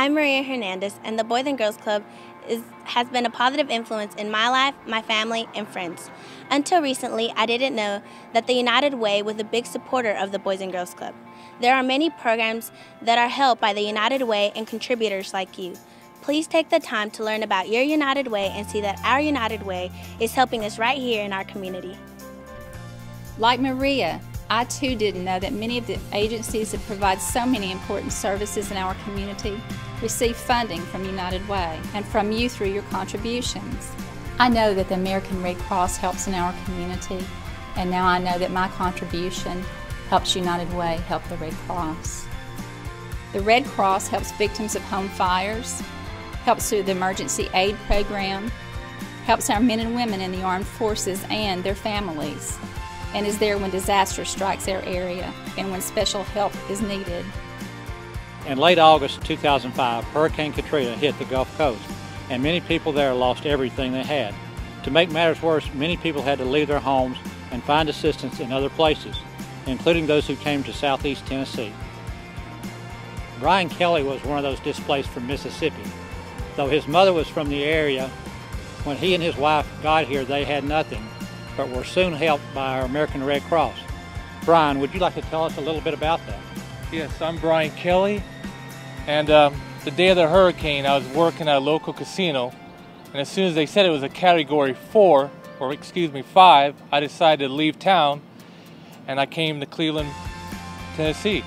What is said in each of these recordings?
I'm Maria Hernandez, and the Boys and Girls Club has been a positive influence in my life, my family, and friends. Until recently, I didn't know that the United Way was a big supporter of the Boys and Girls Club. There are many programs that are helped by the United Way and contributors like you. Please take the time to learn about your United Way and see that our United Way is helping us right here in our community. Like Maria, I too didn't know that many of the agencies that provide so many important services in our community receive funding from United Way and from you through your contributions. I know that the American Red Cross helps in our community, and now I know that my contribution helps United Way help the Red Cross. The Red Cross helps victims of home fires, helps through the emergency aid program, helps our men and women in the armed forces and their families, and is there when disaster strikes our area and when special help is needed. In late August of 2005, Hurricane Katrina hit the Gulf Coast, and many people there lost everything they had. To make matters worse, many people had to leave their homes and find assistance in other places, including those who came to Southeast Tennessee. Brian Kelly was one of those displaced from Mississippi. Though his mother was from the area, when he and his wife got here, they had nothing, but were soon helped by our American Red Cross. Brian, would you like to tell us a little bit about that? Yes, I'm Brian Kelly, and the day of the hurricane, I was working at a local casino, and as soon as they said it was a Category 4, or excuse me, 5, I decided to leave town, and I came to Cleveland, Tennessee.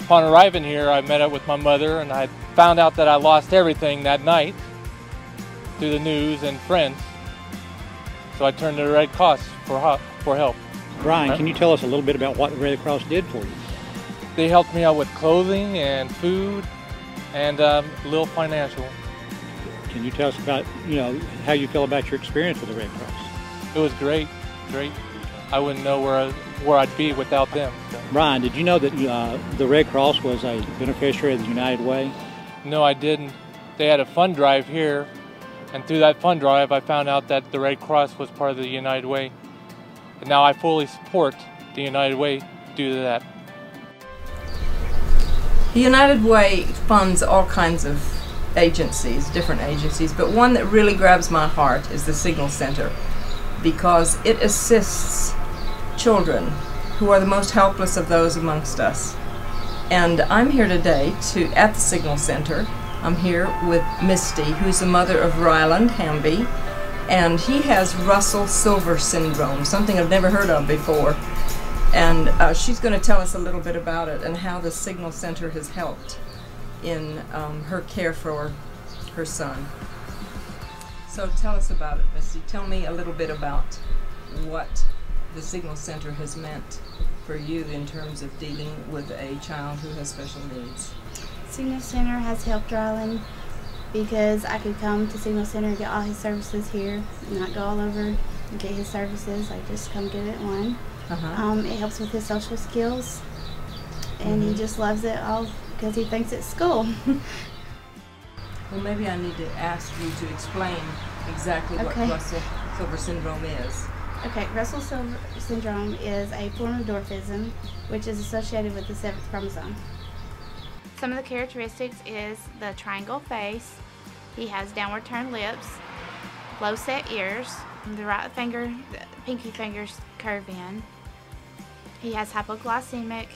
Upon arriving here, I met up with my mother, and I found out that I lost everything that night through the news and friends. So I turned to the Red Cross for help. Brian, can you tell us a little bit about what the Red Cross did for you? They helped me out with clothing and food and a little financial. Can you tell us about, how you feel about your experience with the Red Cross? It was great. I wouldn't know where I'd be without them. So. Brian, did you know that the Red Cross was a beneficiary of the United Way? No, I didn't. They had a fund drive here, and through that fund drive, I found out that the Red Cross was part of the United Way. And now I fully support the United Way due to that. The United Way funds all kinds of agencies, different agencies, but one that really grabs my heart is the Signal Center, because it assists children who are the most helpless of those amongst us. And I'm here today at the Signal Center. I'm here with Misty, who's the mother of Ryland Hamby, and he has Russell-Silver syndrome, something I've never heard of before. And she's going to tell us a little bit about it and how the Signal Center has helped in her care for her son. So tell us about it, Misty. Tell me a little bit about what the Signal Center has meant for you in terms of dealing with a child who has special needs. Signal Center has helped Ryland because I could come to Signal Center and get all his services here and not go all over and get his services. I just come get it at one. It helps with his social skills, and he just loves it all because he thinks it's school. Well, maybe I need to ask you to explain exactly what Russell-Silver syndrome is. Okay, Russell-Silver syndrome is a form of dwarfism, which is associated with the 7th chromosome. Some of the characteristics is the triangle face. He has downward turned lips, low set ears, the right finger, the pinky fingers curve in. He has hypoglycemic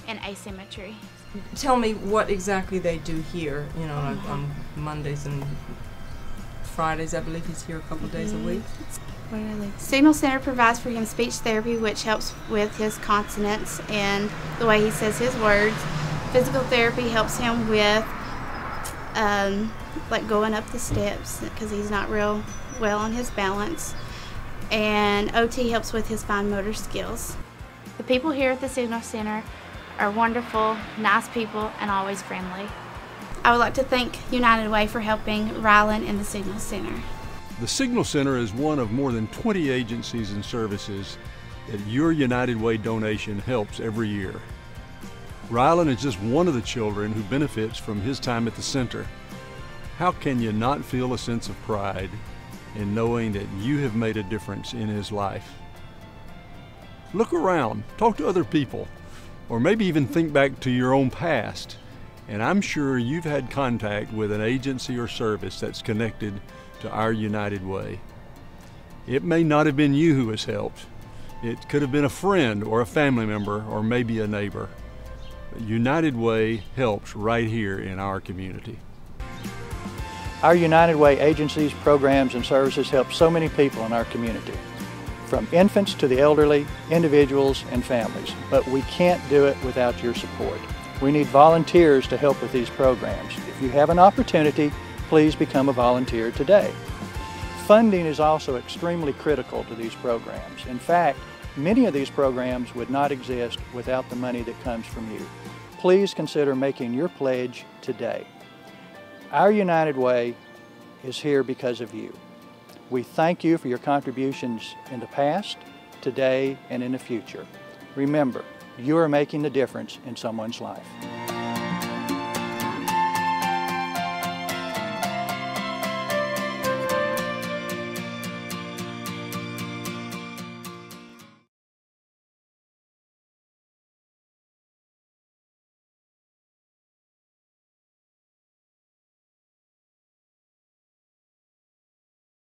and asymmetry. Tell me what exactly they do here, like on Mondays and Fridays. I believe he's here a couple days a week. Signal Center provides for him speech therapy, which helps with his consonants and the way he says his words. Physical therapy helps him with like going up the steps because he's not real well on his balance. And OT helps with his fine motor skills. The people here at the Signal Center are wonderful, nice people, and always friendly. I would like to thank United Way for helping Ryland and the Signal Center. The Signal Center is one of more than 20 agencies and services that your United Way donation helps every year. Ryland is just one of the children who benefits from his time at the center. How can you not feel a sense of pride in knowing that you have made a difference in his life? Look around, talk to other people, or maybe even think back to your own past And I'm sure you've had contact with an agency or service that's connected to our United Way. It may not have been you who was helped. It could have been a friend or a family member or maybe a neighbor. United Way helps right here in our community. Our United Way agencies, programs, and services help so many people in our community, from infants to the elderly, individuals, and families. But we can't do it without your support. We need volunteers to help with these programs. If you have an opportunity, please become a volunteer today. Funding is also extremely critical to these programs. In fact, many of these programs would not exist without the money that comes from you. Please consider making your pledge today. Our United Way is here because of you. We thank you for your contributions in the past, today, and in the future. Remember, you are making the difference in someone's life.